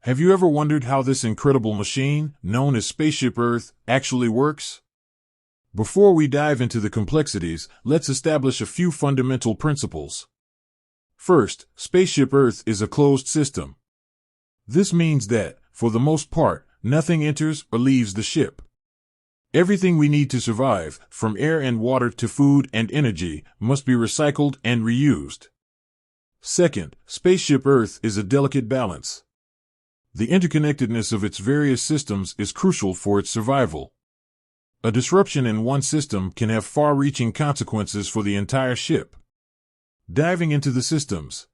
Have you ever wondered how this incredible machine, known as Spaceship Earth, actually works? Before we dive into the complexities, let's establish a few fundamental principles. First, Spaceship Earth is a closed system. This means that, for the most part, nothing enters or leaves the ship. Everything we need to survive, from air and water to food and energy, must be recycled and reused. Second, Spaceship Earth is a delicate balance. The interconnectedness of its various systems is crucial for its survival. A disruption in one system can have far-reaching consequences for the entire ship. Diving into the systems.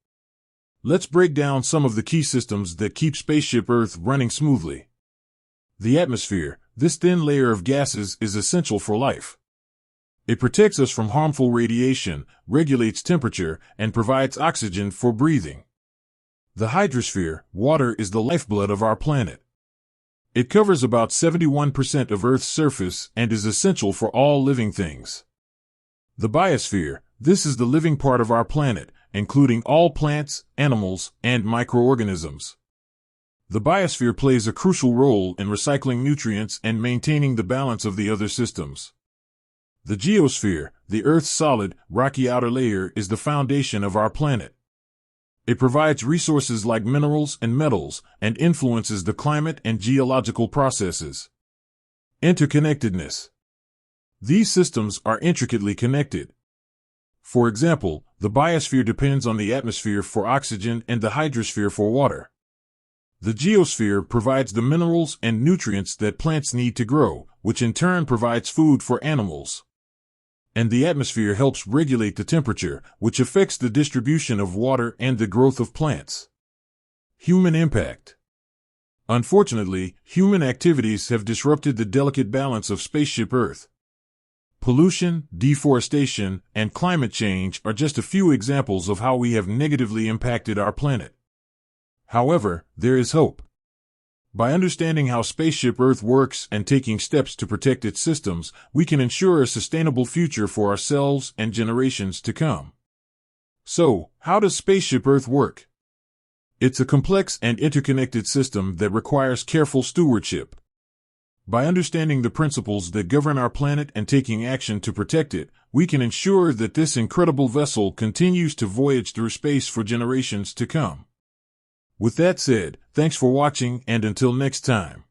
Let's break down some of the key systems that keep Spaceship Earth running smoothly. The atmosphere, this thin layer of gases, is essential for life. It protects us from harmful radiation, regulates temperature, and provides oxygen for breathing. The hydrosphere, water, is the lifeblood of our planet. It covers about 71% of Earth's surface and is essential for all living things. The biosphere, this is the living part of our planet, including all plants, animals, and microorganisms. The biosphere plays a crucial role in recycling nutrients and maintaining the balance of the other systems. The geosphere, the Earth's solid, rocky outer layer, is the foundation of our planet. It provides resources like minerals and metals and influences the climate and geological processes. Interconnectedness. These systems are intricately connected. For example, the biosphere depends on the atmosphere for oxygen and the hydrosphere for water. The geosphere provides the minerals and nutrients that plants need to grow, which in turn provides food for animals. And the atmosphere helps regulate the temperature, which affects the distribution of water and the growth of plants. Human impact. Unfortunately, human activities have disrupted the delicate balance of Spaceship Earth. Pollution, deforestation, and climate change are just a few examples of how we have negatively impacted our planet. However, there is hope. By understanding how Spaceship Earth works and taking steps to protect its systems, we can ensure a sustainable future for ourselves and generations to come. So, how does Spaceship Earth work? It's a complex and interconnected system that requires careful stewardship. By understanding the principles that govern our planet and taking action to protect it, we can ensure that this incredible vessel continues to voyage through space for generations to come. With that said, thanks for watching, and until next time.